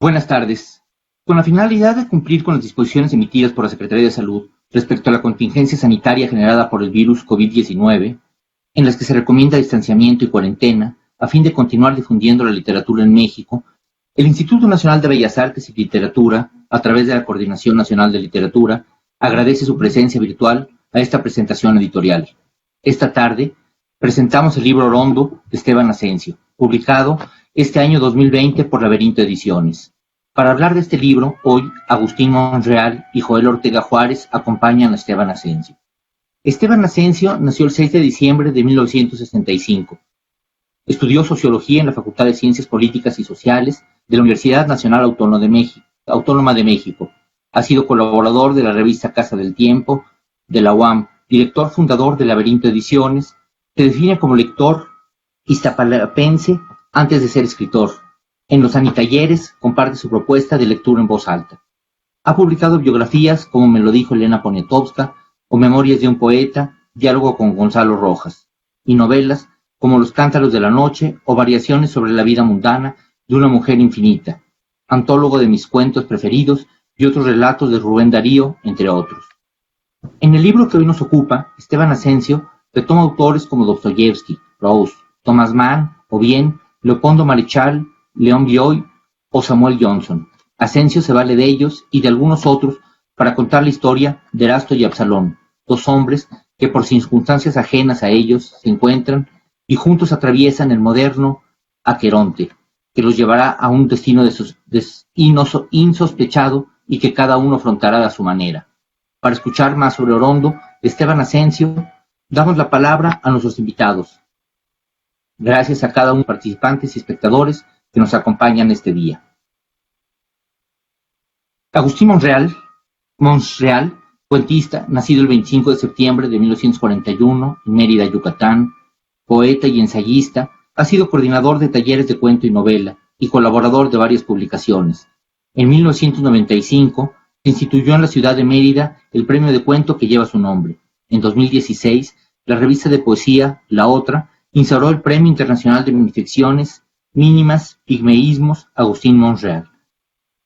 Buenas tardes. Con la finalidad de cumplir con las disposiciones emitidas por la Secretaría de Salud respecto a la contingencia sanitaria generada por el virus COVID-19, en las que se recomienda distanciamiento y cuarentena, a fin de continuar difundiendo la literatura en México, el Instituto Nacional de Bellas Artes y Literatura, a través de la Coordinación Nacional de Literatura, agradece su presencia virtual a esta presentación editorial. Esta tarde presentamos el libro Orondo de Esteban Asensio, publicado este año 2020 por Laberinto Ediciones. Para hablar de este libro, hoy Agustín Monreal y Joel Ortega Juárez acompañan a Esteban Asensio. Esteban Asensio nació el 6 de diciembre de 1965. Estudió Sociología en la Facultad de Ciencias Políticas y Sociales de la Universidad Nacional Autónoma de México. Ha sido colaborador de la revista Casa del Tiempo, de la UAM, director fundador de Laberinto Ediciones. Se define como lector iztapalapense antes de ser escritor. En los Anitalleres comparte su propuesta de lectura en voz alta. Ha publicado biografías como Me lo dijo Elena Poniatowska o Memorias de un poeta, Diálogo con Gonzalo Rojas, y novelas como Los Cántaros de la Noche o Variaciones sobre la vida mundana de una mujer infinita, antólogo de mis cuentos preferidos y otros relatos de Rubén Darío, entre otros. En el libro que hoy nos ocupa, Esteban Asensio retoma autores como Dostoyevsky, Proust, Thomas Mann o bien Leopoldo Marechal, León Bioy o Samuel Johnson. Asensio se vale de ellos y de algunos otros para contar la historia de Erasto y Absalón, dos hombres que por circunstancias ajenas a ellos se encuentran y juntos atraviesan el moderno Aqueronte, que los llevará a un destino insospechado y que cada uno afrontará a su manera. Para escuchar más sobre Orondo, Esteban Asensio, damos la palabra a nuestros invitados. Gracias a cada uno de los participantes y espectadores que nos acompañan este día. Agustín Monreal, cuentista, nacido el 25 de septiembre de 1941 en Mérida, Yucatán, poeta y ensayista, ha sido coordinador de talleres de cuento y novela y colaborador de varias publicaciones. En 1995 se instituyó en la ciudad de Mérida el premio de cuento que lleva su nombre. En 2016, la revista de poesía La Otra instauró el Premio Internacional de Minificciones Mínimas Pigmeísmos Agustín Monreal.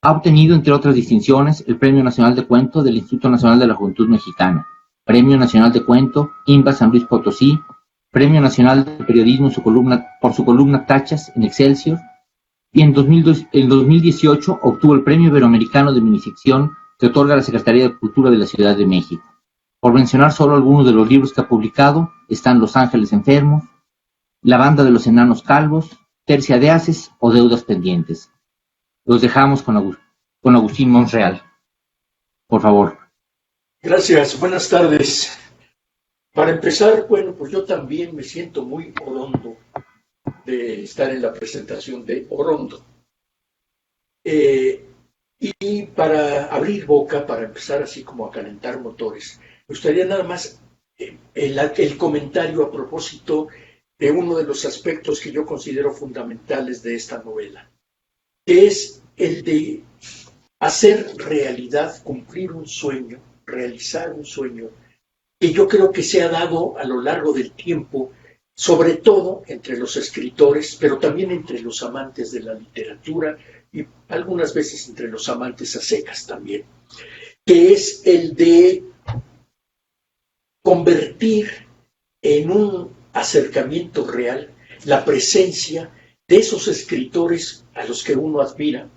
Ha obtenido, entre otras distinciones, el Premio Nacional de Cuento del Instituto Nacional de la Juventud Mexicana, Premio Nacional de Cuento IMBA San Luis Potosí, Premio Nacional de Periodismo por su columna Tachas en Excelsior, y en 2018 obtuvo el Premio Iberoamericano de Minificción que otorga la Secretaría de Cultura de la Ciudad de México. Por mencionar solo algunos de los libros que ha publicado, están Los Ángeles Enfermos, La Banda de los Enanos Calvos, Tercia de Haces o Deudas Pendientes. Los dejamos con Agustín Monreal. Por favor. Gracias, buenas tardes. Para empezar, bueno, pues yo también me siento muy orondo de estar en la presentación de Orondo. Y para abrir boca, para empezar así como a calentar motores, me gustaría nada más el comentario a propósito de uno de los aspectos que yo considero fundamentales de esta novela, que es el de hacer realidad, cumplir un sueño, realizar un sueño, que yo creo que se ha dado a lo largo del tiempo, sobre todo entre los escritores, pero también entre los amantes de la literatura y algunas veces entre los amantes a secas también, que es el de convertir en un acercamiento real la presencia de esos escritores a los que uno admira,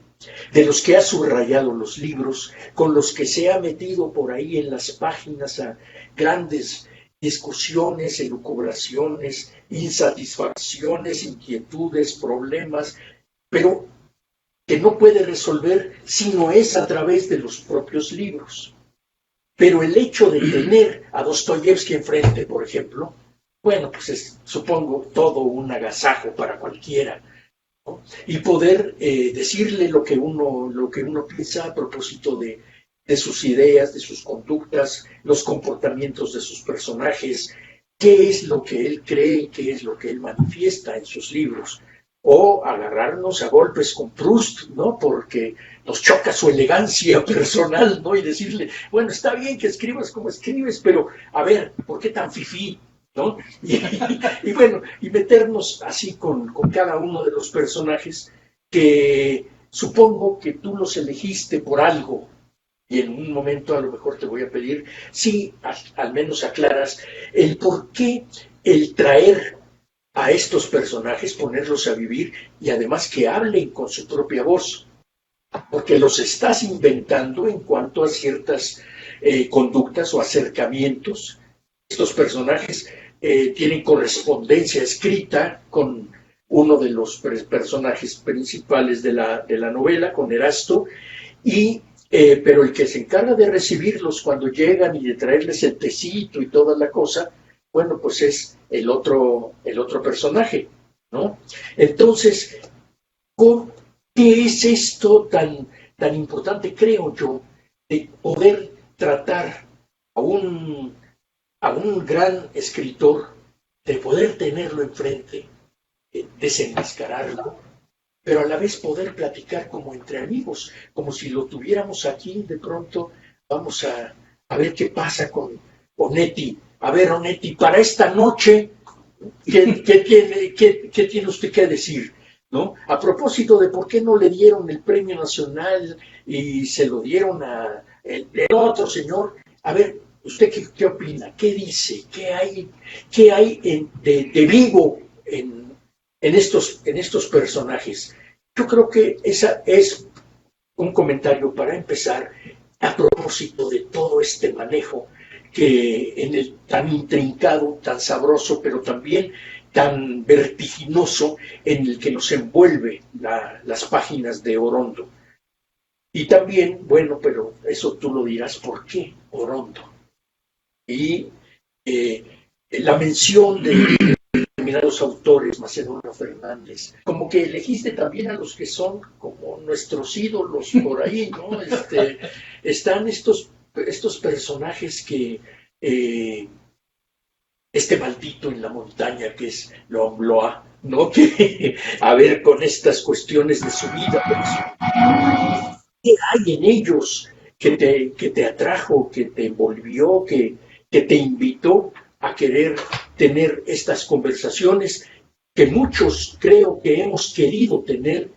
de los que ha subrayado los libros, con los que se ha metido por ahí en las páginas a grandes discusiones, elucubraciones, insatisfacciones, inquietudes, problemas, pero que no puede resolver sino es a través de los propios libros. Pero el hecho de tener a Dostoyevsky enfrente, por ejemplo, bueno, pues es, supongo, todo un agasajo para cualquiera, ¿no? Y poder decirle lo que uno piensa a propósito de sus ideas, de sus conductas, los comportamientos de sus personajes, qué es lo que él cree, qué es lo que él manifiesta en sus libros. O agarrarnos a golpes con Proust, ¿no? Porque nos choca su elegancia personal, ¿no? Y decirle, bueno, está bien que escribas como escribes, pero a ver, ¿por qué tan fifí? ¿No? Y bueno, y meternos así con cada uno de los personajes que supongo que tú los elegiste por algo, y en un momento a lo mejor te voy a pedir si al menos aclaras el por qué el traer a estos personajes, ponerlos a vivir y además que hablen con su propia voz, porque los estás inventando en cuanto a ciertas conductas o acercamientos. Estos personajes tienen correspondencia escrita con uno de los personajes principales de la novela, con Erasto, pero el que se encarga de recibirlos cuando llegan y de traerles el tecito y toda la cosa, bueno, pues es el otro personaje, ¿no? Entonces, ¿por qué es esto tan importante, creo yo, de poder tratar a un gran escritor, de poder tenerlo enfrente, desenmascararlo, pero a la vez poder platicar como entre amigos, como si lo tuviéramos aquí, de pronto vamos a ver qué pasa con Onetti. A ver, Onetti, para esta noche, ¿qué tiene usted que decir? ¿No? A propósito de por qué no le dieron el premio nacional y se lo dieron el otro señor, a ver, ¿usted qué opina? ¿Qué dice? ¿Qué hay de vivo en estos personajes? Yo creo que esa es un comentario para empezar a propósito de todo este manejo que tan intrincado, tan sabroso, pero también tan vertiginoso en el que nos envuelve las páginas de Orondo. Y también, bueno, pero eso tú lo dirás, ¿por qué Orondo? Y la mención de determinados autores, Macedonio Fernández, como que elegiste también a los que son como nuestros ídolos por ahí, ¿no? Están estos personajes que este maldito en la montaña que es L'Omblois, ¿no? Que a ver con estas cuestiones de su vida personal, ¿qué hay en ellos que te atrajo, que te envolvió, que te invitó a querer tener estas conversaciones que muchos creo que hemos querido tener,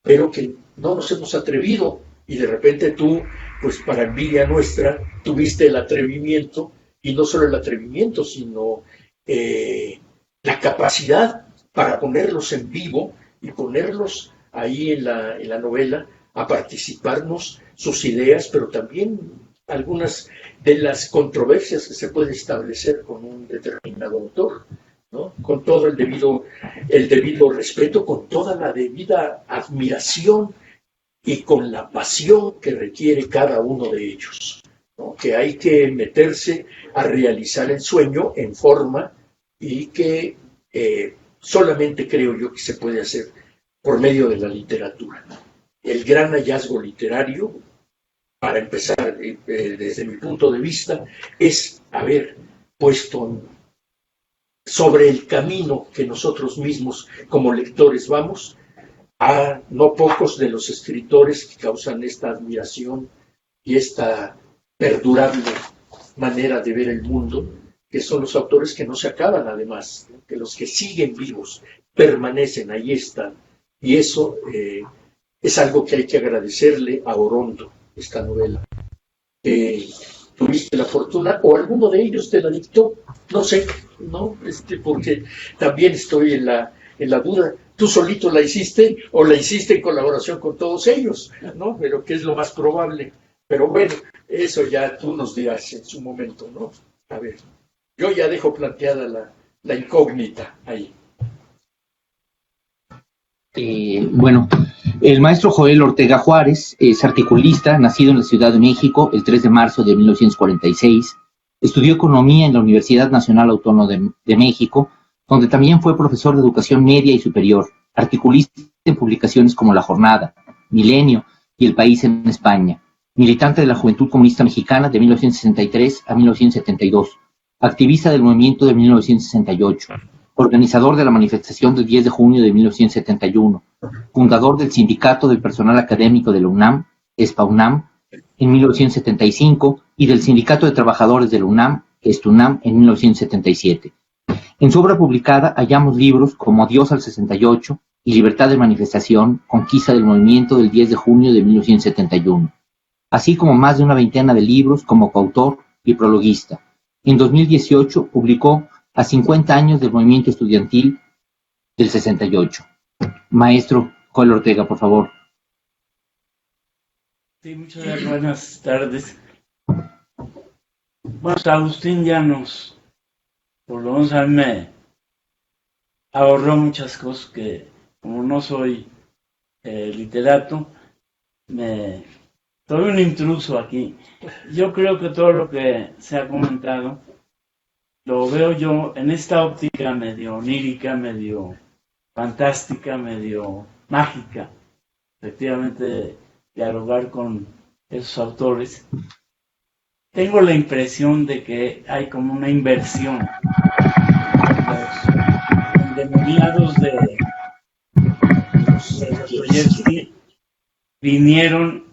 pero que no nos hemos atrevido, y de repente tú, pues para envidia nuestra, tuviste el atrevimiento, y no solo el atrevimiento, sino la capacidad para ponerlos en vivo y ponerlos ahí en la novela, a participarnos sus ideas, pero también algunas de las controversias que se puede establecer con un determinado autor, ¿no? Con todo el debido respeto, con toda la debida admiración y con la pasión que requiere cada uno de ellos, ¿no? Que hay que meterse a realizar el sueño en forma y que solamente creo yo que se puede hacer por medio de la literatura. El gran hallazgo literario, para empezar, desde mi punto de vista, es haber puesto sobre el camino que nosotros mismos como lectores vamos a no pocos de los escritores que causan esta admiración y esta perdurable manera de ver el mundo, que son los autores que no se acaban además, que los que siguen vivos permanecen, ahí están. Y eso es algo que hay que agradecerle a Orondo, esta novela. Tuviste la fortuna, o alguno de ellos te la dictó, no sé, ¿no? Porque también estoy en la duda. ¿Tú solito la hiciste o la hiciste en colaboración con todos ellos? ¿No? Pero que es lo más probable. Pero bueno, eso ya tú nos dirás en su momento, ¿no? A ver, yo ya dejo planteada la incógnita ahí. Bueno, el maestro Joel Ortega Juárez es articulista, nacido en la Ciudad de México el 3 de marzo de 1946. Estudió economía en la Universidad Nacional Autónoma de México, donde también fue profesor de educación media y superior, articulista en publicaciones como La Jornada, Milenio y El País en España, militante de la Juventud Comunista Mexicana de 1963 a 1972, activista del movimiento de 1968, organizador de la manifestación del 10 de junio de 1971, fundador del Sindicato del Personal Académico de la UNAM, ESPA-UNAM, en 1975 y del Sindicato de Trabajadores de la UNAM, ESTUNAM, en 1977. En su obra publicada hallamos libros como Adiós al 68, y libertad de manifestación, conquista del movimiento del 10 de junio de 1971, así como más de una veintena de libros como coautor y prologuista. En 2018 publicó A 50 años del movimiento estudiantil del 68. Maestro Joel Ortega, por favor. Sí, muchas buenas tardes. Bueno, Agustín ya por lo menos a mí me ahorró muchas cosas que, como no soy literato, soy un intruso aquí. Yo creo que todo lo que se ha comentado lo veo yo en esta óptica medio onírica, medio fantástica, medio mágica. Efectivamente, dialogar con esos autores. Tengo la impresión de que hay como una inversión. Los endemoniados de Dostoyevsky vinieron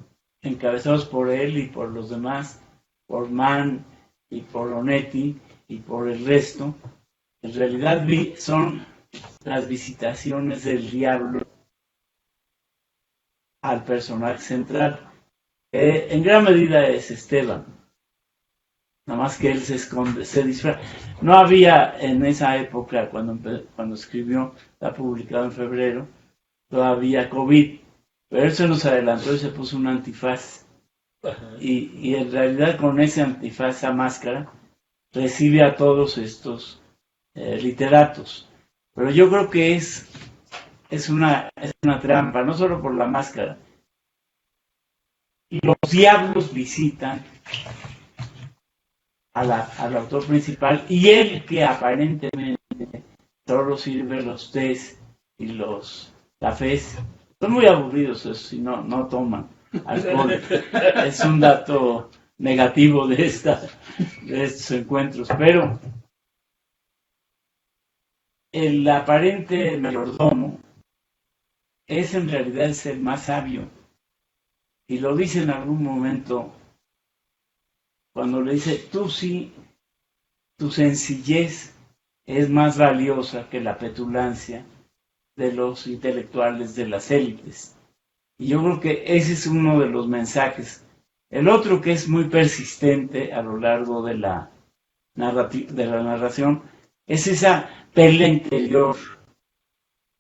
encabezados por él y por los demás, por Mann y por Onetti y por el resto. En realidad son las visitaciones del diablo al personaje central. En gran medida es Esteban. Nada más que él se esconde, se disfraza. No había en esa época, cuando escribió, está publicado en febrero, todavía COVID, pero él se nos adelantó y se puso un antifaz. Y en realidad con ese antifaz, esa máscara, recibe a todos estos literatos. Pero yo creo que es una trampa, no solo por la máscara. Y los diablos visitan al autor principal, y él, que aparentemente solo sirve los tés y los cafés, son muy aburridos eso, si no toman alcohol. Es un dato negativo de estos encuentros, pero el aparente mayordomo es en realidad el ser más sabio, y lo dice en algún momento cuando le dice: tú sí, tu sencillez es más valiosa que la petulancia de los intelectuales de las élites. Y yo creo que ese es uno de los mensajes. El otro, que es muy persistente a lo largo de la narración, es esa pelea interior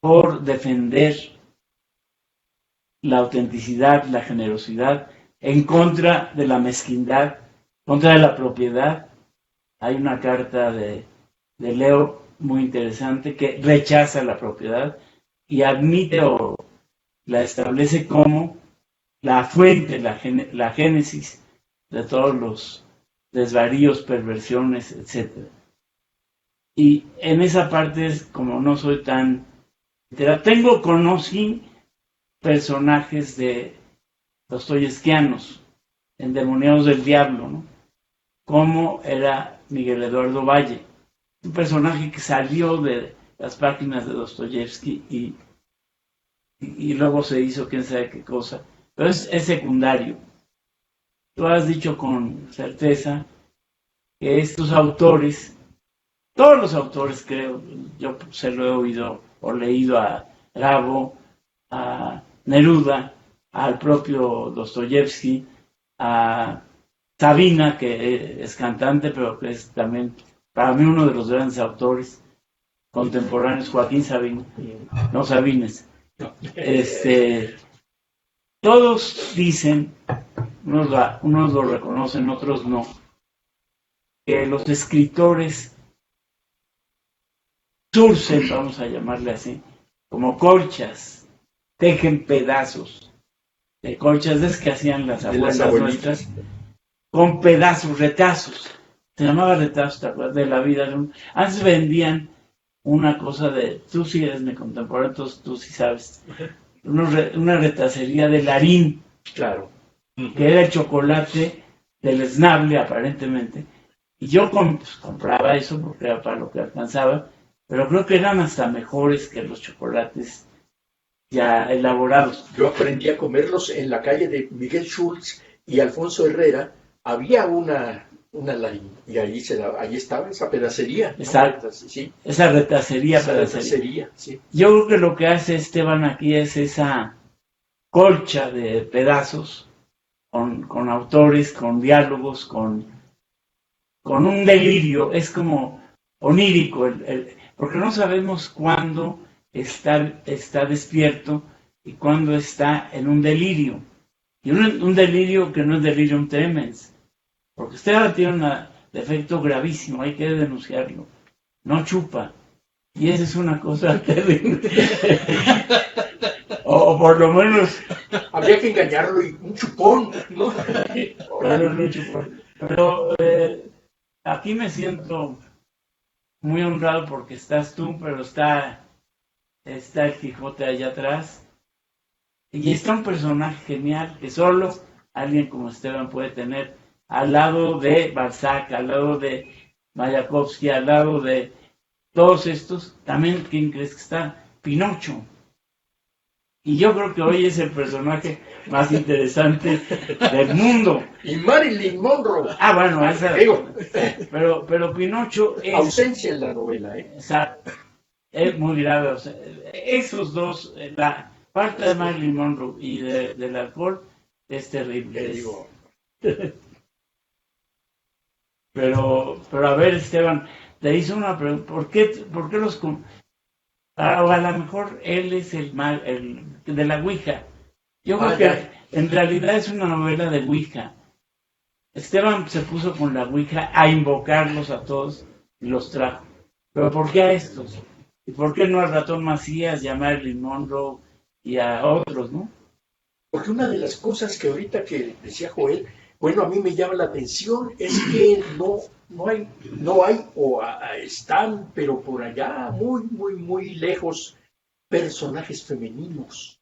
por defender la autenticidad, la generosidad, en contra de la mezquindad, contra de la propiedad. Hay una carta de Leo muy interesante que rechaza la propiedad y admite o la establece como la fuente, la génesis de todos los desvaríos, perversiones, etc. Y en esa parte, como no soy tan... conocí personajes de dostoyevskianos, endemoniados del diablo, ¿no? Como era Miguel Eduardo Valle, un personaje que salió de las páginas de Dostoyevsky y luego se hizo quién sabe qué cosa, pero es secundario. Tú has dicho con certeza que estos autores, todos los autores, creo, yo se lo he oído o leído a Gabo, a Neruda, al propio Dostoyevsky, a Sabina, que es cantante, pero que es también para mí uno de los grandes autores contemporáneos, Joaquín Sabina, no Sabines. Todos dicen, unos lo reconocen, otros no, que los escritores surcen, vamos a llamarle así, como colchas, tejen pedazos de colchas, es que hacían las abuelas nuestras, con pedazos, retazos. Se llamaba retazos, ¿te acuerdas? De la vida. Antes vendían una cosa de, tú sí eres mi contemporáneo, entonces tú sí sabes, una retacería de Larín, claro, que era el chocolate del esnable, aparentemente. Y yo compraba eso porque era para lo que alcanzaba, pero creo que eran hasta mejores que los chocolates ya elaborados. Yo aprendí a comerlos en la calle de Miguel Schultz y Alfonso Herrera. Había una y ahí estaba esa pedacería, ¿no? Exacto. Sí, Esa retacería, esa pedacería, sí. Yo creo que lo que hace Esteban aquí es esa colcha de pedazos con autores, con diálogos, con un delirio. Es como onírico, porque no sabemos cuándo está despierto y cuándo está en un delirio. Y un delirio que no es delirium tremens, porque Esteban tiene un defecto gravísimo, hay que denunciarlo. No chupa. Y esa es una cosa terrible. o por lo menos... Habría que engañarlo y un chupón, ¿no? Pero aquí me siento muy honrado porque estás tú, pero está el Quijote allá atrás. Y está un personaje genial que solo alguien como Esteban puede tener al lado de Balzac, al lado de Mayakovsky, al lado de todos estos. También, ¿quién crees que está? Pinocho. Y yo creo que hoy es el personaje más interesante del mundo. Y Marilyn Monroe. Ah, bueno, esa. Pero Pinocho es... ausencia en la novela, ¿eh? Exacto. Es muy grave. O sea, esos dos, la parte de Marilyn Monroe y del alcohol es terrible. Pero a ver, Esteban, te hice una pregunta. ¿Por qué los... a lo mejor él es el de la Ouija. Yo creo que en realidad es una novela de Ouija. Esteban se puso con la Ouija a invocarlos a todos y los trajo. Pero ¿por qué a estos? ¿Y por qué no al ratón Macías y a Marilyn Monroe y a otros, no? Porque una de las cosas que ahorita que decía Joel, bueno, a mí me llama la atención, es que no hay, o están, pero por allá, muy, muy, muy lejos, personajes femeninos.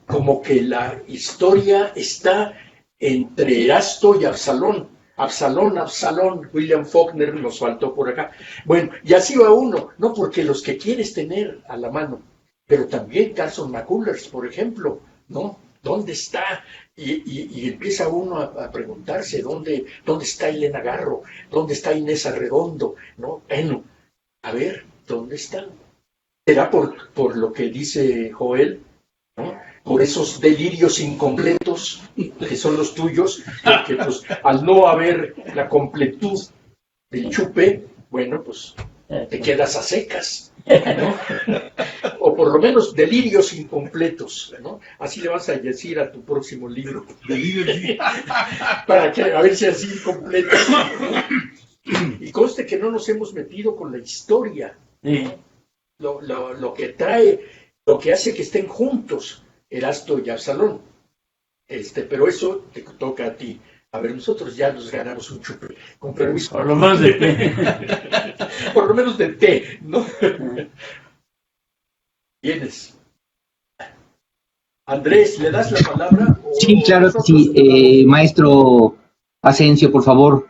Como que la historia está entre Erasto y Absalón. Absalón, William Faulkner nos faltó por acá. Bueno, y así va uno, no porque los que quieres tener a la mano, pero también Carson McCullers, por ejemplo, ¿no? ¿Dónde está? Y empieza uno a preguntarse, ¿dónde está Elena Garro? ¿Dónde está Inés Arredondo? ¿No? Bueno, a ver, ¿dónde están? ¿Será por lo que dice Joel? ¿No? Por esos delirios incompletos que son los tuyos, porque pues al no haber la completud del chupe, bueno, pues te quedas a secas, ¿no? O por lo menos delirios incompletos, ¿no? Así le vas a decir a tu próximo libro. Para que, a ver si así incompleto. Y conste que no nos hemos metido con la historia. Sí. Lo que trae, lo que hace que estén juntos Erasto y Absalón. Pero eso te toca a ti. A ver, nosotros ya nos ganamos un chupe. Con permiso. Por lo menos de té. Por lo menos de té, ¿no? ¿Vienes? Andrés, ¿le das la palabra? Sí, claro que sí. Maestro Asensio, por favor.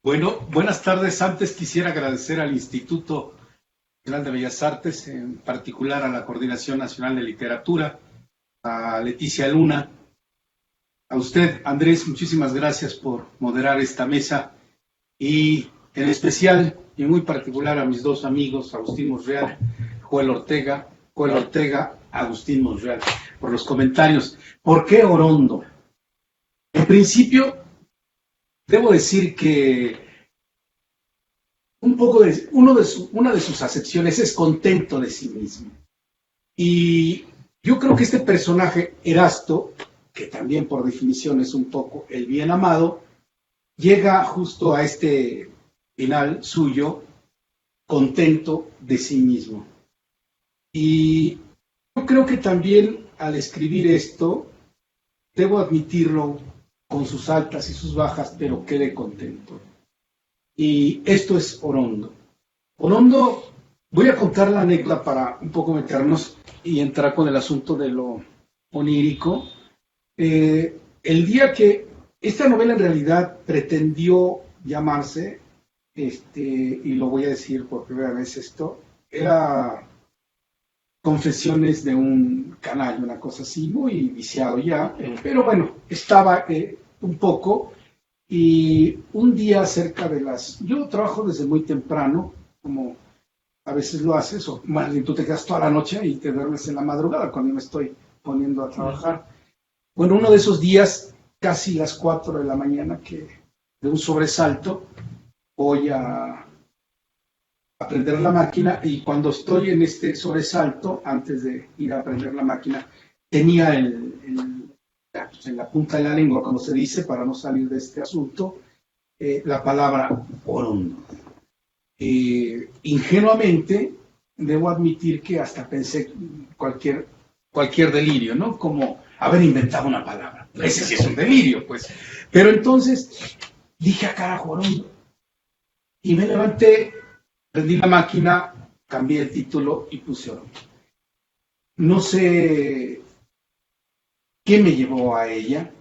Bueno, buenas tardes. Antes quisiera agradecer al Instituto Nacional de Bellas Artes, en particular a la Coordinación Nacional de Literatura, a Leticia Luna, a usted, Andrés, muchísimas gracias por moderar esta mesa y en especial y muy particular a mis dos amigos, Agustín Monreal, Joel Ortega, Agustín Monreal, por los comentarios. ¿Por qué Orondo? En principio, debo decir que una de sus acepciones es contento de sí mismo. Y yo creo que este personaje, Erasto, que también por definición es un poco el bien amado, llega justo a este final suyo, contento de sí mismo. Y yo creo que también al escribir esto, debo admitirlo con sus altas y sus bajas, pero quedé contento. Y esto es Orondo. Orondo, voy a contar la anécdota para un poco meternos y entrar con el asunto de lo onírico. El día que esta novela en realidad pretendió llamarse, y lo voy a decir por primera vez esto, era Confesiones de un canalla, una cosa así, muy viciado ya, pero bueno, estaba un poco, Y un día cerca de yo trabajo desde muy temprano, como a veces lo haces, o más bien tú te quedas toda la noche y te duermes en la madrugada cuando yo me estoy poniendo a trabajar. Bueno, uno de esos días, casi las 4 de la mañana, que de un sobresalto, voy a prender la máquina, y cuando estoy en este sobresalto, antes de ir a prender la máquina, tenía en la punta de la lengua, como se dice, para no salir de este asunto, la palabra Orondo. Ingenuamente, debo admitir que hasta pensé cualquier delirio, ¿no? Como haber inventado una palabra. Ese sí es un delirio, pues. Pero entonces dije, carajo, Orondo. Y me levanté, prendí la máquina, cambié el título y puse Orondo. No sé qué me llevó a ella,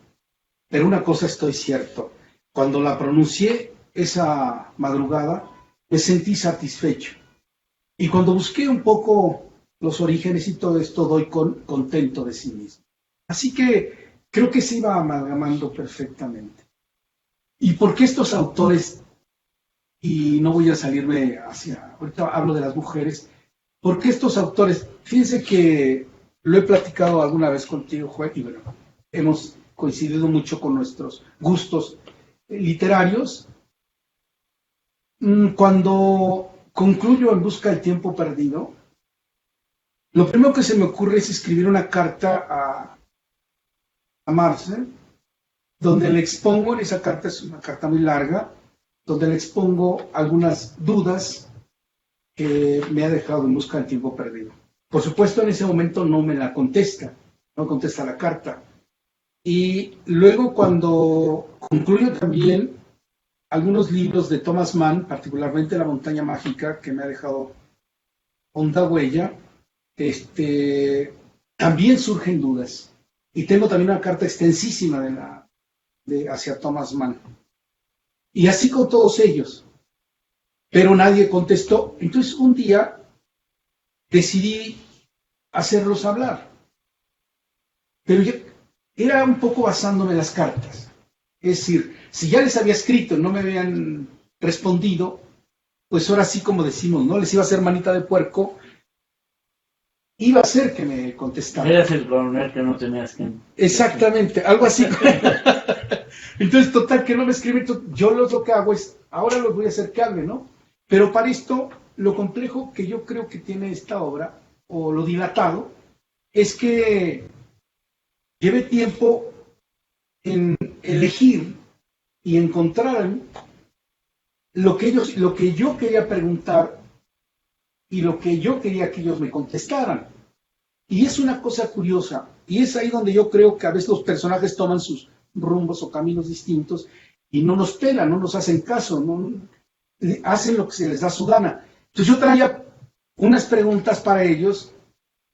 pero una cosa estoy cierto. Cuando la pronuncié esa madrugada, me sentí satisfecho. Y cuando busqué un poco los orígenes y todo esto, doy contento de sí mismo. Así que creo que se iba amalgamando perfectamente. ¿Y por qué estos autores, y no voy a salirme ahorita hablo de las mujeres, por qué estos autores? Fíjense que lo he platicado alguna vez contigo, Juan, y bueno, hemos coincidido mucho con nuestros gustos literarios. Cuando concluyo En busca del tiempo perdido, lo primero que se me ocurre es escribir una carta a Marcel, donde le expongo, en esa carta es una carta muy larga, donde le expongo algunas dudas que me ha dejado En busca del tiempo perdido. Por supuesto, en ese momento no me la contesta, no contesta la carta. Y luego, cuando concluyo también algunos libros de Thomas Mann, particularmente La montaña mágica, que me ha dejado honda huella, también surgen dudas. Y tengo también una carta extensísima hacia Thomas Mann. Y así con todos ellos. Pero nadie contestó. Entonces un día decidí hacerlos hablar. Pero era un poco basándome en las cartas. Es decir, si ya les había escrito y no me habían respondido, pues ahora sí, como decimos, ¿no? Les iba a hacer manita de puerco, iba a ser que me contestaran. Eras el coronel que no tenías que... Exactamente, algo así. Entonces, total, que no me escriben. Yo lo que hago es, ahora los voy a hacer que hablen, ¿no? Pero para esto, lo complejo que yo creo que tiene esta obra, o lo dilatado, es que lleve tiempo en elegir y encontrar lo que yo quería preguntar y lo que yo quería que ellos me contestaran. Y es una cosa curiosa, y es ahí donde yo creo que a veces los personajes toman sus rumbos o caminos distintos y no nos pelan, no nos hacen caso, no hacen lo que se les da su gana. Entonces yo traía unas preguntas para ellos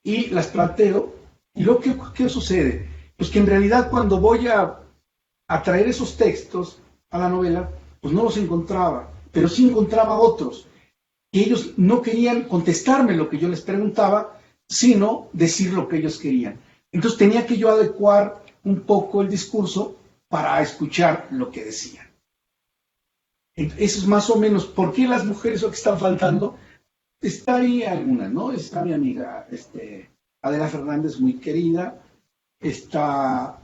y las planteo, y luego, ¿qué sucede? Pues que en realidad cuando voy a traer esos textos a la novela, pues no los encontraba, pero sí encontraba otros, que ellos no querían contestarme lo que yo les preguntaba, sino decir lo que ellos querían. Entonces tenía que yo adecuar un poco el discurso para escuchar lo que decían. Eso es más o menos por qué las mujeres, o que están faltando, está ahí alguna, ¿no? Está mi amiga Adela Fernández, muy querida, está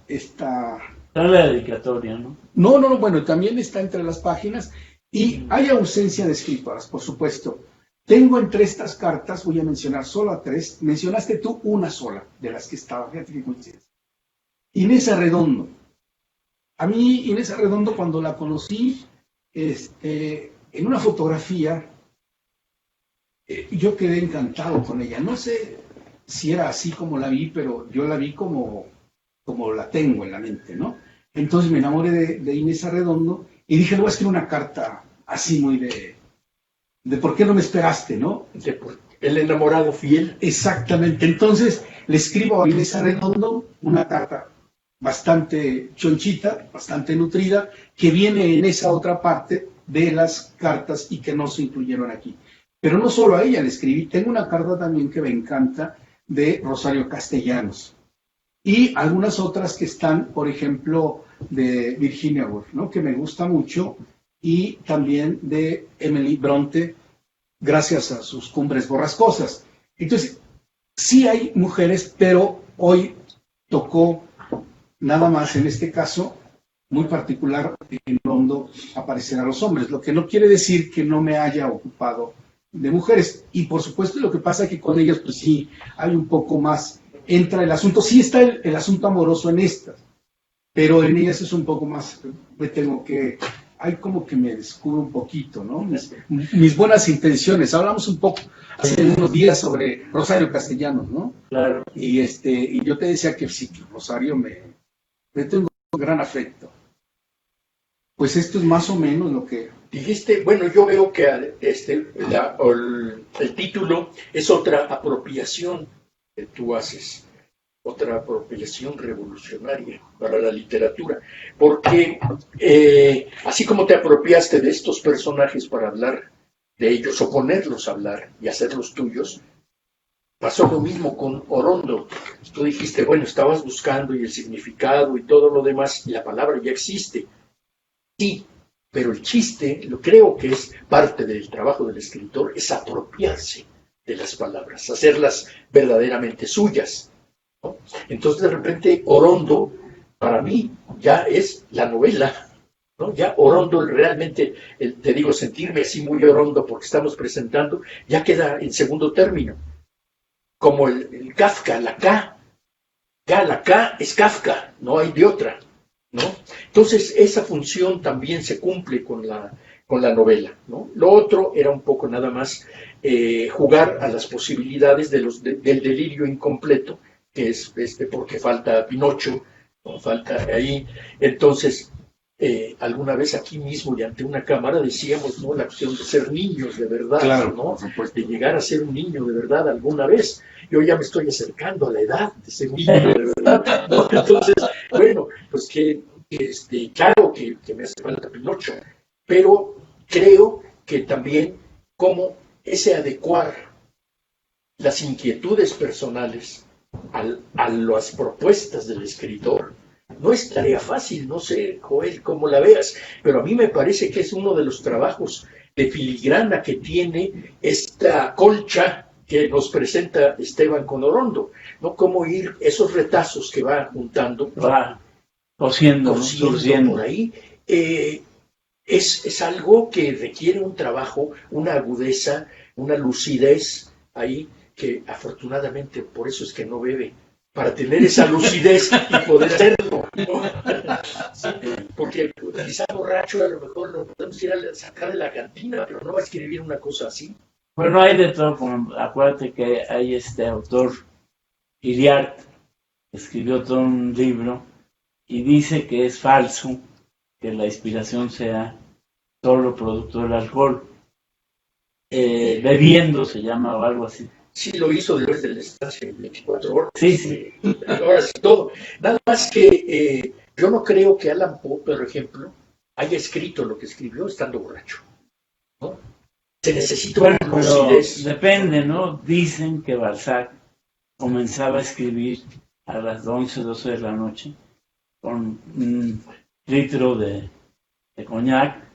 la dedicatoria, ¿no? No, bueno, también está entre las páginas, y hay ausencia de escritoras, por supuesto. Tengo entre estas cartas, voy a mencionar solo a 3, mencionaste tú una sola de las que estaba, fíjate qué coincidencia. Inés Arredondo. A mí, Inés Arredondo, cuando la conocí, en una fotografía, yo quedé encantado con ella. No sé si era así como la vi, pero yo la vi como la tengo en la mente, ¿no? Entonces me enamoré de Inés Arredondo y dije, le voy a escribir una carta así muy de por qué no me esperaste, ¿no? El enamorado fiel. Exactamente. Entonces le escribo a Inés Arredondo una carta bastante chonchita, bastante nutrida, que viene en esa otra parte de las cartas y que no se incluyeron aquí. Pero no solo a ella le escribí, tengo una carta también que me encanta de Rosario Castellanos. y algunas otras que están, por ejemplo, de Virginia Woolf, ¿no? Que me gusta mucho, y también de Emily Bronte, gracias a sus Cumbres Borrascosas. Entonces, sí hay mujeres, pero hoy tocó nada más, en este caso, muy particular, en Orondo, aparecer a los hombres, lo que no quiere decir que no me haya ocupado de mujeres. Y por supuesto lo que pasa es que con ellas, pues sí, hay un poco más, entra el asunto, sí está el asunto amoroso en estas, pero en ellas es un poco más, me tengo que, hay como que me descubro un poquito, ¿no? Mis buenas intenciones. Hablamos un poco hace unos días sobre Rosario Castellanos, ¿no? Claro. Y yo te decía que sí, que Rosario me tengo un gran afecto. Pues esto es más o menos lo que... Dijiste, bueno, yo veo que el título es otra apropiación que tú haces, otra apropiación revolucionaria para la literatura, porque así como te apropiaste de estos personajes para hablar de ellos o ponerlos a hablar y hacerlos tuyos, pasó lo mismo con Orondo. Tú dijiste, bueno, estabas buscando y el significado y todo lo demás, y la palabra ya existe. Sí, pero el chiste, lo creo que es parte del trabajo del escritor, es apropiarse de las palabras, hacerlas verdaderamente suyas, ¿no? Entonces, de repente, Orondo, para mí, ya es la novela, ¿no? Ya Orondo, realmente, te digo, sentirme así muy Orondo porque estamos presentando, ya queda en segundo término. Como el Kafka, la K es Kafka, no hay de otra, ¿no? Entonces, esa función también se cumple con la novela, ¿no? Lo otro era un poco nada más jugar a las posibilidades del delirio incompleto, que es porque falta Pinocho, ¿no? Falta ahí. Entonces, alguna vez aquí mismo y ante una cámara decíamos, ¿no? La opción de ser niños de verdad, Claro, ¿no? por supuesto. De llegar a ser un niño de verdad alguna vez. Yo ya me estoy acercando a la edad de ser niño de verdad, ¿no? Entonces, bueno, pues que claro que me hace falta Pinocho, pero creo que también como ese adecuar las inquietudes personales a las propuestas del escritor no es tarea fácil, no sé, Joel, cómo la veas, pero a mí me parece que es uno de los trabajos de filigrana que tiene esta colcha que nos presenta Esteban con Orondo, ¿no? Cómo ir esos retazos que va juntando, Va cosiendo, ¿no? Surciendo. por ahí, es algo que requiere un trabajo, una agudeza, una lucidez ahí, que afortunadamente por eso es que no bebe, para tener esa lucidez y poder hacerlo, ¿no? Sí, porque quizá borracho a lo mejor lo podemos ir a sacar de la cantina, pero no va a escribir una cosa así. Bueno, hay de todo, como, acuérdate que hay este autor, Iriart, escribió todo un libro y dice que es falso que la inspiración sea solo producto del alcohol. Bebiendo se llama o algo así. Sí, lo hizo después de la estancia en 24 horas. Sí. Ahora sí, todo. Nada más que yo no creo que Allan Poe, por ejemplo, haya escrito lo que escribió estando borracho, ¿no? Se necesita una lucidez. Depende, ¿no? Dicen que Balzac comenzaba a escribir a las 11, 12 de la noche con un litro de coñac.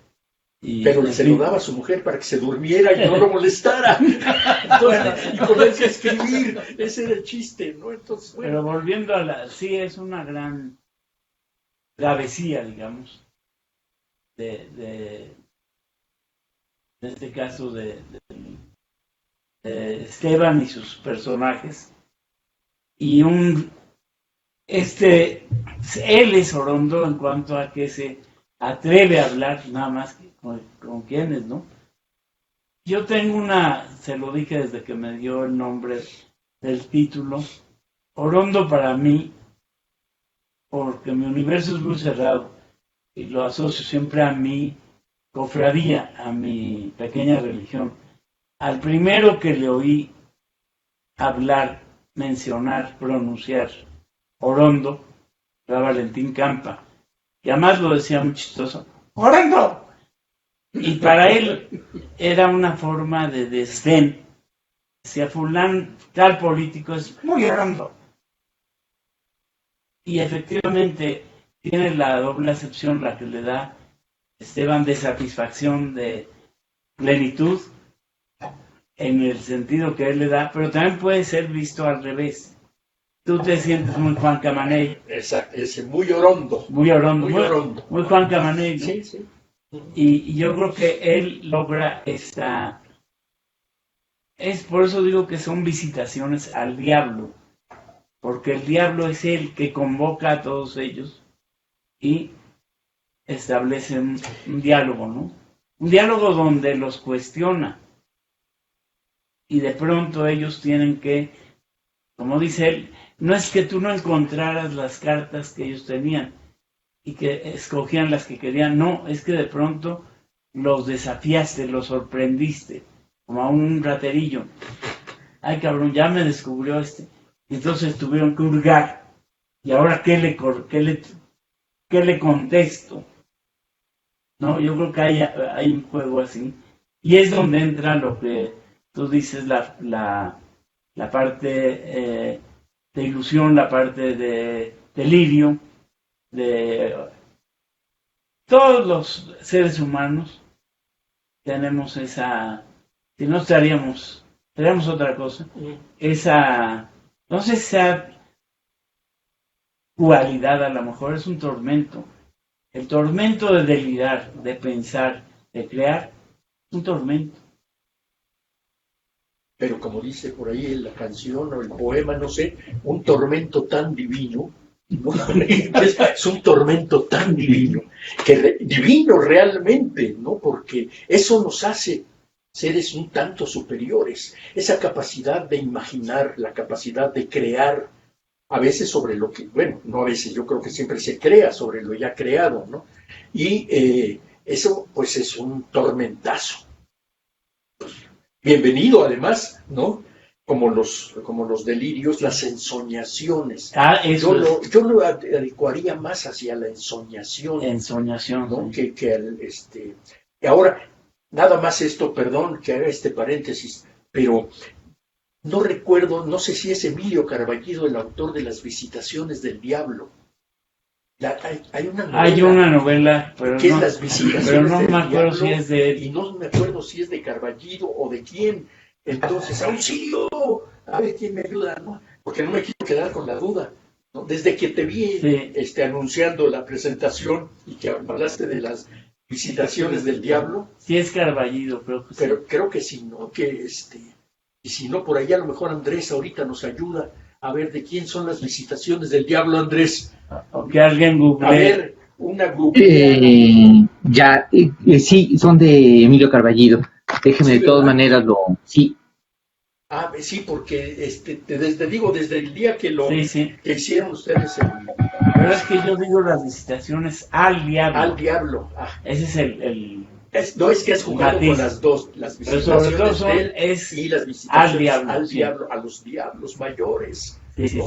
Pero se lo daba a su mujer para que se durmiera y no lo molestara. Entonces, y ponerse a escribir, ese era el chiste, ¿no? Entonces, bueno. Pero volviendo a sí, es una gran travesía, digamos, de este caso de Esteban y sus personajes. Y él es Orondo en cuanto a que se atreve a hablar nada más que con quienes, ¿no? Yo tengo se lo dije desde que me dio el nombre del título, Orondo para mí, porque mi universo es muy cerrado y lo asocio siempre a mi cofradía, a mi pequeña religión. Al primero que le oí hablar, mencionar, pronunciar Orondo, era Valentín Campa, y además lo decía muy chistoso, ¡Orondo! Y para él era una forma de desdén. Decía, fulano, tal político es muy Orondo. Y efectivamente tiene la doble acepción, la que le da Esteban, de satisfacción, de plenitud, en el sentido que él le da, pero también puede ser visto al revés. Tú te sientes muy Juan Camaney. Exacto, es muy orondo. Muy orondo, Muy orondo. muy Juan Camaney, ¿no? Sí, sí. Y yo creo que él logra esta... Es por eso digo que son visitaciones al diablo, porque el diablo es el que convoca a todos ellos y establece un diálogo, ¿no? Un diálogo donde los cuestiona. Y de pronto ellos tienen que, como dice él, no es que tú no encontraras las cartas que ellos tenían y que escogían las que querían, no, es que de pronto los desafiaste, los sorprendiste, como a un raterillo. Ay, cabrón, ya me descubrió este. Entonces tuvieron que hurgar. ¿Y ahora qué le contesto? No, yo creo que hay un juego así. Y es donde entra lo que tú dices, la parte de ilusión, la parte de delirio, de todos los seres humanos tenemos esa, si no estaríamos otra cosa, esa, no sé si sea cualidad, a lo mejor es un tormento. El tormento de delirar, de pensar, de crear, es un tormento. Pero como dice por ahí en la canción o el poema, no sé, un tormento tan divino, ¿no? Es un tormento tan divino, divino realmente, ¿no? Porque eso nos hace seres un tanto superiores, esa capacidad de imaginar, la capacidad de crear, a veces sobre lo que, bueno, no a veces, yo creo que siempre se crea sobre lo ya creado, ¿no? Y eso pues es un tormentazo. Bienvenido además, ¿no? Como los delirios, las ensoñaciones. Eso yo lo adecuaría más hacia la ensoñación. Ensoñación. ¿No? Sí. Que y ahora, nada más esto, perdón que haga este paréntesis, pero no recuerdo, no sé si es Emilio Carballido el autor de Las Visitaciones del Diablo. Hay una novela, pero que no, es Las Visitaciones pero no del me acuerdo Diablo, si es de él. y no me acuerdo si es de Carballido o de quién. Entonces, ¡auxilio! A ver quién me ayuda, ¿no? Porque no me quiero quedar con la duda, ¿no? Desde que te vi Sí. Anunciando la presentación y que hablaste de Las Visitaciones del Diablo. Sí es Carballido, creo que sí. Pero creo que sí, ¿no? Y si no, por ahí a lo mejor Andrés ahorita nos ayuda a ver de quién son Las Visitaciones del Diablo, Andrés. O que alguien google. A ver, una grupo. Sí, son de Emilio Carballido. Déjeme Sí, de todas ¿verdad? maneras sí. Ah, sí, porque desde el día que Sí. que hicieron ustedes Pero es que yo digo Las Visitaciones al Diablo. al diablo. Ese es el No es que has jugado matiz. con las dos, las Pero sobre todo visitaciones de él y las visitaciones al sí. diablo, a los diablos mayores. Sí.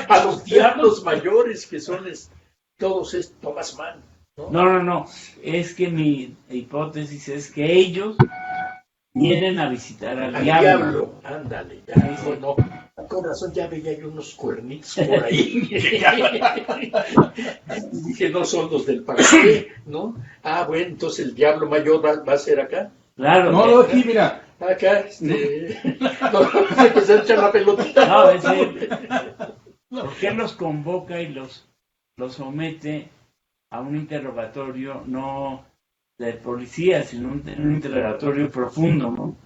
A los diablos mayores que son todos estos Thomas Mann. No. Es que mi hipótesis es que ellos vienen a visitar al diablo. Ándale, ya. Sí. No. Con razón ya veía yo unos cuernitos por ahí. Y dije, no son los del parque, ¿no? Ah, bueno, entonces el diablo mayor va a ser acá. Claro. No, aquí, mira. Acá, no, pues se echa la pelotita. No, es él. Porque él los convoca y los somete a un interrogatorio, no de policía, sino un interrogatorio profundo, ¿no?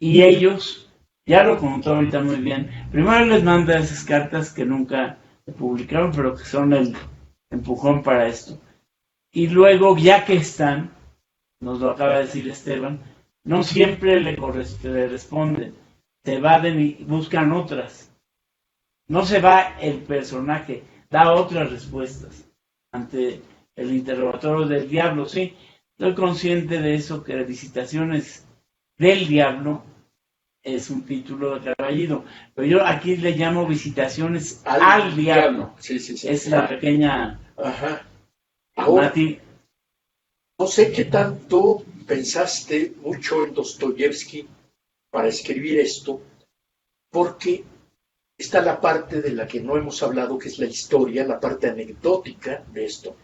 Y ellos, ya lo contó ahorita muy bien, primero les manda esas cartas que nunca se publicaron, pero que son el empujón para esto. Y luego, ya que están, nos lo acaba de decir Esteban, no siempre le responden, se evaden y buscan otras. No se va el personaje, da otras respuestas ante el interrogatorio del diablo. Sí, estoy consciente de eso, que Visitaciones del Diablo es un título de Carballido, pero yo aquí le llamo Visitaciones al Diablo. Sí. Es la pequeña... Ajá. Ahora, no sé qué tanto pensaste mucho en Dostoyevsky para escribir esto, porque está la parte de la que no hemos hablado, que es la historia, la parte anecdótica de esto,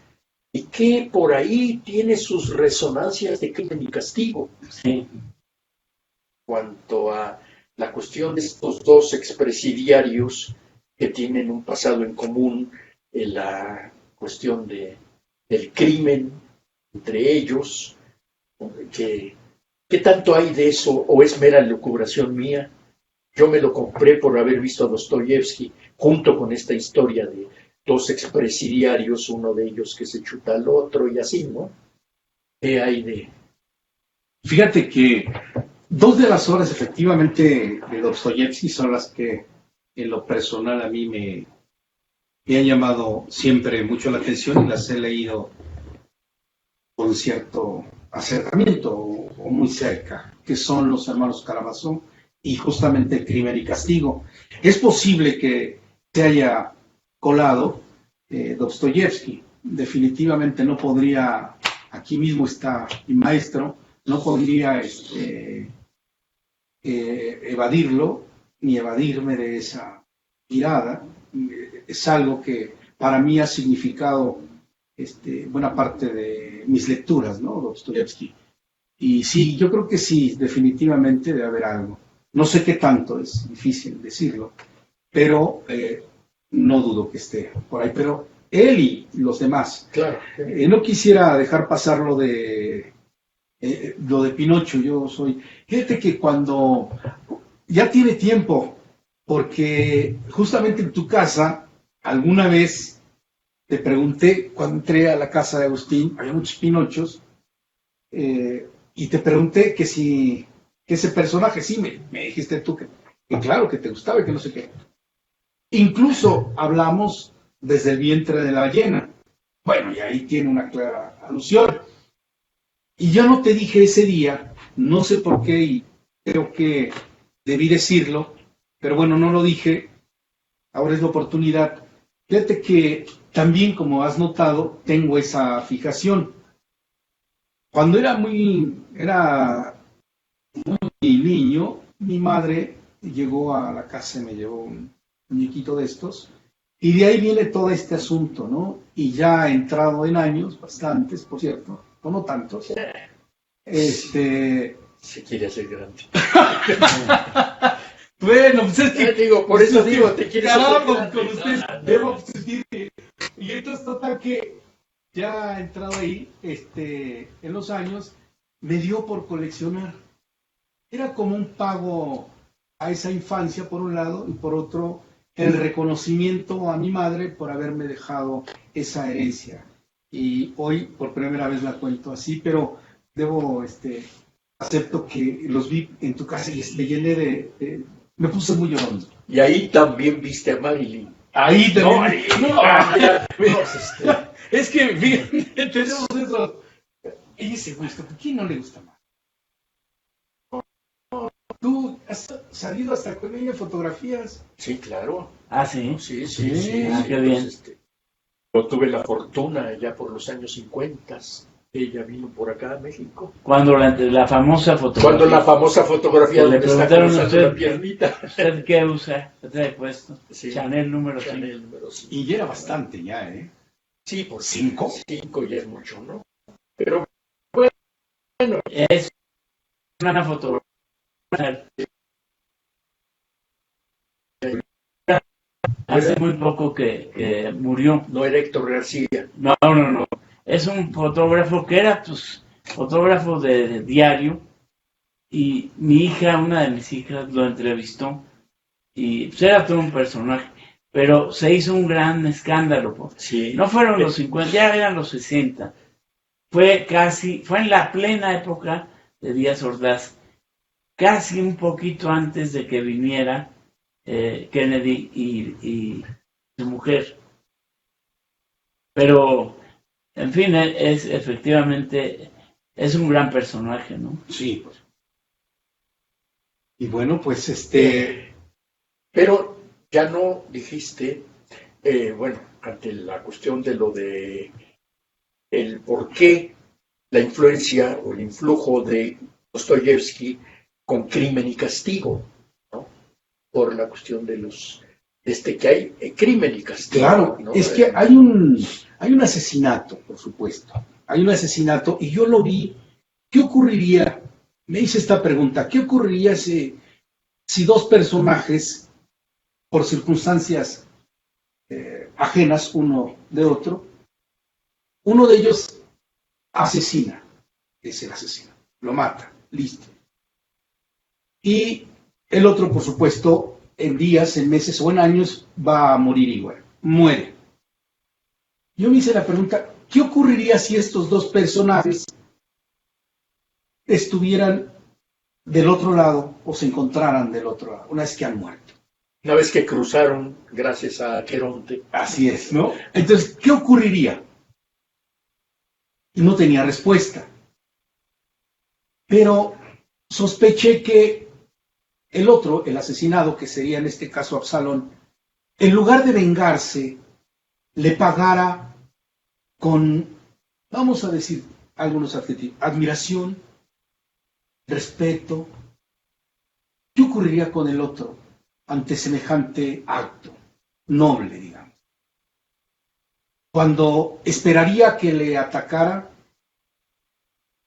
y que por ahí tiene sus resonancias de Crimen y Castigo. Sí. Cuanto a la cuestión de estos dos expresidiarios que tienen un pasado en común, en la cuestión del crimen entre ellos, ¿qué tanto hay de eso o es mera lucubración mía? Yo me lo compré por haber visto a Dostoyevsky junto con esta historia de dos expresidiarios, uno de ellos que se chuta al otro y así, ¿no? ¿Qué hay de...? Fíjate que dos de las obras efectivamente de Dostoyevsky son las que en lo personal a mí me han llamado siempre mucho la atención y las he leído con cierto acercamiento o muy cerca, que son Los hermanos Karamazov y justamente El crimen y castigo. Es posible que se haya colado Dostoyevsky. Definitivamente no podría, aquí mismo está mi maestro, no podría evadirlo ni evadirme de esa mirada. Es algo que para mí ha significado buena parte de mis lecturas, ¿no? Dostoyevsky. Y sí, yo creo que sí, definitivamente debe haber algo. No sé qué tanto, es difícil decirlo, pero no dudo que esté por ahí. Pero él y los demás. Claro. No quisiera dejar pasar lo de Pinocho. Fíjate que cuando ya tiene tiempo, porque justamente en tu casa, alguna vez te pregunté, cuando entré a la casa de Agustín, había muchos Pinochos, y te pregunté que ese personaje, sí, me dijiste tú que claro que te gustaba y que no sé qué. Incluso hablamos desde el vientre de la ballena. Bueno, y ahí tiene una clara alusión. Y yo no te dije ese día, no sé por qué, y creo que debí decirlo, pero bueno, no lo dije, ahora es la oportunidad. Fíjate que también, como has notado, tengo esa fijación. Cuando era muy niño, mi madre llegó a la casa y me llevó un muñequito de estos, y de ahí viene todo este asunto, ¿no? Y ya entrado en años, bastantes, por cierto, o no tantos, Se quiere hacer grande. Bueno, pues es que digo, por eso digo, te quieres hacer caramba, grande. con usted debo sentir que... Y entonces total que ya entrado ahí, en los años, me dio por coleccionar. Era como un pago a esa infancia por un lado y por otro el reconocimiento a mi madre por haberme dejado esa herencia. Y hoy por primera vez la cuento así, pero acepto que los vi en tu casa y me llené me puse muy llorando. Y ahí también viste a Marilyn. Ahí también. No, Es que, fíjate, tenemos eso. Ella se gusta, ¿por quién no le gusta más? ¿Tú has salido hasta con ella fotografías? Sí, claro. Ah, sí. Sí. Ah, qué bien. Yo tuve la fortuna ya por los años 50. Ella vino por acá a México. Cuando la famosa fotografía. Cuando la famosa fotografía Le donde está preguntaron a cruzando usted, la piernita. ¿usted qué usa? ¿Qué trae puesto? Sí. Chanel número 5. Chanel número 5. Y ya era bastante ya, ¿eh? Sí, por 5. 5 ya es mucho, ¿no? Pero Es una fotografía. Hace muy poco que murió. no era Héctor García. No. Es un fotógrafo que era, pues, fotógrafo de diario. Y mi hija, una de mis hijas, lo entrevistó. Y pues era todo un personaje. Pero se hizo un gran escándalo. Sí. No fueron los 50, ya eran los 60. Fue en la plena época de Díaz Ordaz. Casi un poquito antes de que viniera Kennedy y su mujer. Pero, en fin, efectivamente es un gran personaje, ¿no? Sí. Y bueno, pues Pero ya no dijiste, bueno, ante la cuestión de lo de el por qué la influencia o el influjo de Dostoyevsky con Crimen y Castigo, ¿no? Por la cuestión de los desde que hay crimen y castigo. Claro, ¿no? es que hay un asesinato, por supuesto. Hay un asesinato y yo lo vi. ¿Qué ocurriría? Me hice esta pregunta. ¿Qué ocurriría si dos personajes, por circunstancias ajenas uno de otro, uno de ellos asesina, es el asesino, lo mata, listo. Y el otro, por supuesto, en días, en meses o en años va a morir igual, muere. Yo me hice la pregunta, ¿qué ocurriría si estos dos personajes estuvieran del otro lado o se encontraran del otro lado, una vez que han muerto? Una vez que cruzaron, gracias a Queronte. Así es, ¿no? Entonces, ¿qué ocurriría? Y no tenía respuesta. Pero sospeché que el otro, el asesinado, que sería en este caso Absalón, en lugar de vengarse, le pagara con, vamos a decir algunos adjetivos, admiración, respeto. ¿Qué ocurriría con el otro ante semejante acto noble, digamos? Cuando esperaría que le atacara,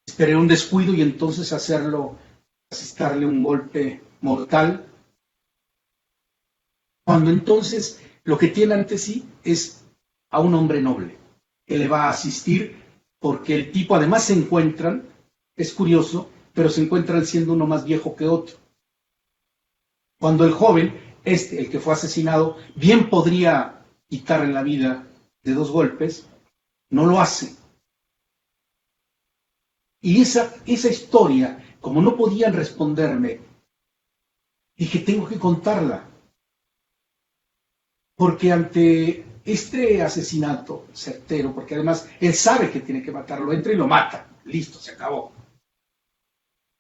esperé un descuido y entonces asestarle un golpe mortal. Cuando entonces lo que tiene ante sí es a un hombre noble que le va a asistir, porque el tipo además se encuentran, es curioso, pero se encuentran siendo uno más viejo que otro. Cuando el joven, el que fue asesinado, bien podría quitarle la vida de dos golpes, no lo hace. Y esa historia, como no podían responderme, dije, tengo que contarla. Porque ante este asesinato certero, porque además él sabe que tiene que matarlo, entra y lo mata, listo, se acabó.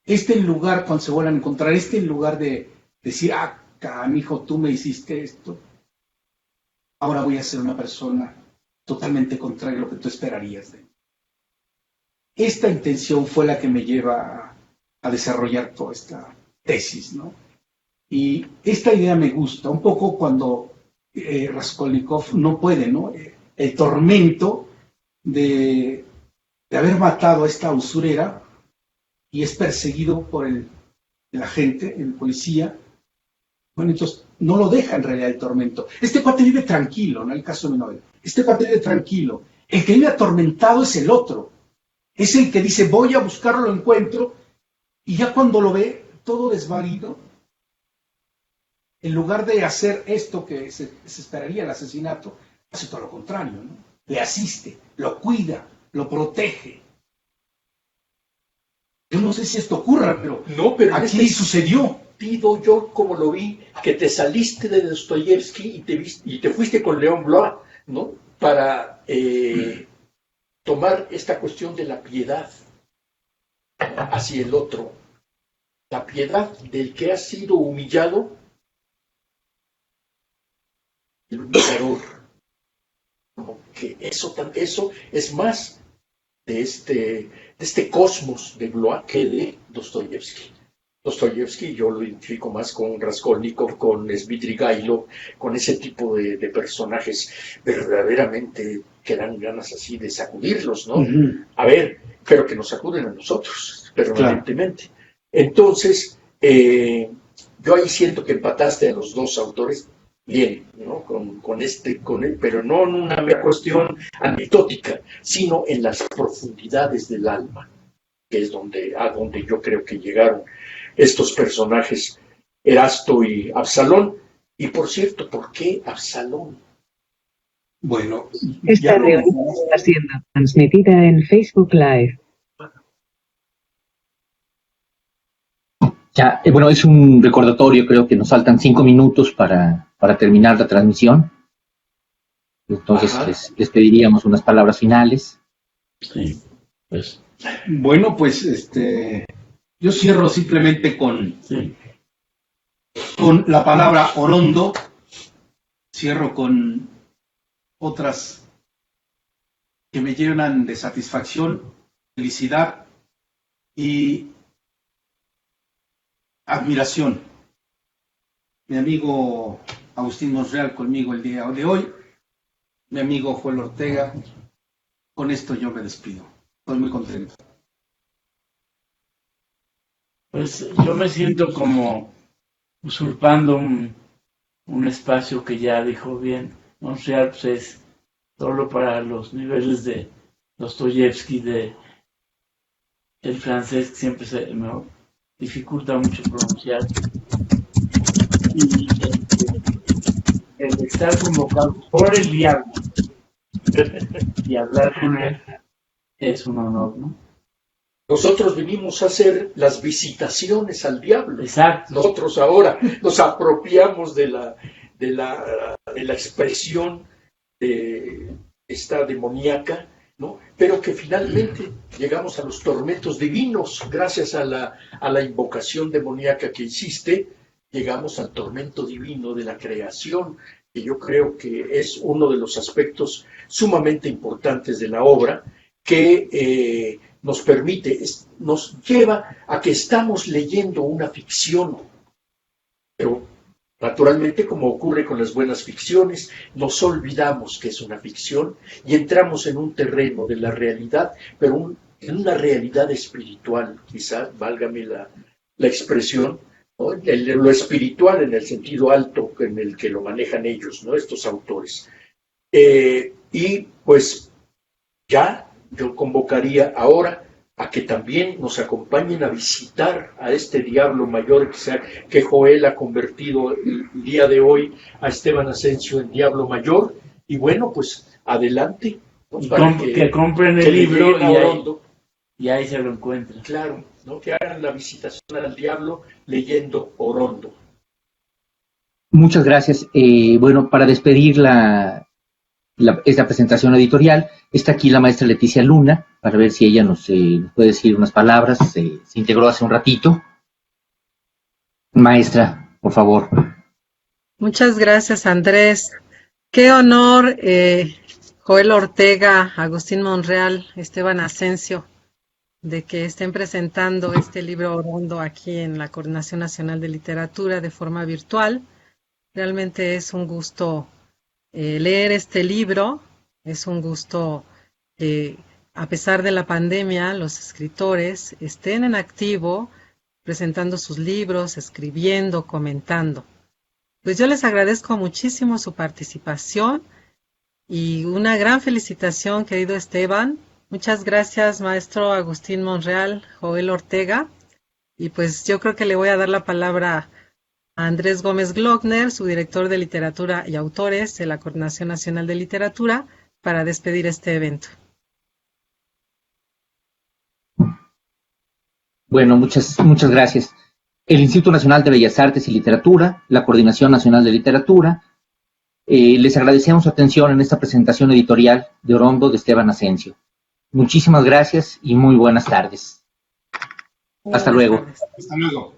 En lugar, cuando se vuelvan a encontrar, en lugar de decir, canijo, tú me hiciste esto, ahora voy a ser una persona totalmente contraria a lo que tú esperarías de mí. Esta intención fue la que me lleva a desarrollar toda esta tesis, ¿no? Y esta idea me gusta, un poco cuando Raskolnikov no puede, ¿no? El tormento de haber matado a esta usurera y es perseguido por el agente, el policía. Bueno, entonces no lo deja en realidad el tormento. Este cuate vive tranquilo, ¿no? El caso de Noel. Este cuate vive tranquilo. El que vive atormentado es el otro. Es el que dice, voy a buscarlo, lo encuentro, y ya cuando lo ve, todo desvalido, en lugar de hacer esto que se esperaría el asesinato, hace todo lo contrario, ¿no? Le asiste, lo cuida, lo protege. Yo no sé si esto ocurra, pero, no, pero aquí sucedió. Pido yo, como lo vi, que te saliste de Dostoyevsky y te fuiste con León Blois, ¿no? Para tomar esta cuestión de la piedad hacia el otro. La piedad del que ha sido humillado, el humillador. Como que eso es más de este cosmos de Blois que de Dostoyevsky. Dostoyevsky yo lo identifico más con Raskolnikov, con Svidrigailov, con ese tipo de personajes verdaderamente que dan ganas así de sacudirlos, ¿no? Uh-huh. A ver, pero que nos sacuden a nosotros permanentemente. Claro. Entonces, yo ahí siento que empataste a los dos autores bien, ¿no? Con él, pero no en una mera cuestión anecdótica, sino en las profundidades del alma, que es a donde yo creo que llegaron estos personajes, Erasto y Absalón. Y por cierto, ¿por qué Absalón? Bueno, esta reunión está siendo transmitida en Facebook Live. Ya, bueno, es un recordatorio, creo que nos faltan 5 minutos para terminar la transmisión. Entonces les pediríamos unas palabras finales. Sí, pues. Bueno, pues yo cierro simplemente con la palabra orondo, cierro con otras que me llenan de satisfacción, felicidad y admiración. Mi amigo Agustín Monreal conmigo el día de hoy, mi amigo Joel Ortega. Con esto yo me despido. Estoy muy contento. Pues yo me siento como usurpando un espacio que ya dijo bien Monreal, pues es solo para los niveles de Dostoyevsky, de el francés, que siempre se me dificulta mucho pronunciar. Y el estar convocado por el diablo y hablar con él es un honor, ¿no? Nosotros vinimos a hacer las visitaciones al diablo. Exacto. Nosotros ahora nos apropiamos de la expresión de esta demoníaca, ¿no? Pero que finalmente llegamos a los tormentos divinos, gracias a la invocación demoníaca que hiciste, llegamos al tormento divino de la creación, que yo creo que es uno de los aspectos sumamente importantes de la obra, que nos permite, nos lleva a que estamos leyendo una ficción, pero naturalmente, como ocurre con las buenas ficciones, nos olvidamos que es una ficción y entramos en un terreno de la realidad, pero en una realidad espiritual, quizás, válgame la expresión, ¿no? Lo espiritual en el sentido alto en el que lo manejan ellos, ¿no? Estos autores. Y pues ya yo convocaría ahora a que también nos acompañen a visitar a este diablo mayor que Joel ha convertido el día de hoy a Esteban Asensio en diablo mayor. Y bueno, pues adelante. ¿No? Que compren el libro y ahí se lo encuentran. Claro, ¿no? Que hagan la visitación al diablo leyendo Orondo. Muchas gracias. Bueno, para despedir esta presentación editorial, está aquí la maestra Leticia Luna, para ver si ella nos puede decir unas palabras. Se integró hace un ratito. Maestra, por favor. Muchas gracias, Andrés. Qué honor, Joel Ortega, Agustín Monreal, Esteban Asensio, de que estén presentando este libro Orondo aquí en la Coordinación Nacional de Literatura de forma virtual. Realmente es un gusto leer este libro, es un gusto que a pesar de la pandemia los escritores estén en activo presentando sus libros, escribiendo, comentando. Pues yo les agradezco muchísimo su participación y una gran felicitación, querido Esteban. Muchas gracias, maestro Agustín Monreal, Joel Ortega. Y pues yo creo que le voy a dar la palabra a Andrés Gómez Glockner, su director de Literatura y Autores de la Coordinación Nacional de Literatura, para despedir este evento. Bueno, muchas gracias. El Instituto Nacional de Bellas Artes y Literatura, la Coordinación Nacional de Literatura, les agradecemos su atención en esta presentación editorial de Orondo de Esteban Asensio. Muchísimas gracias y muy buenas tardes. Hasta luego. Tardes. Hasta luego.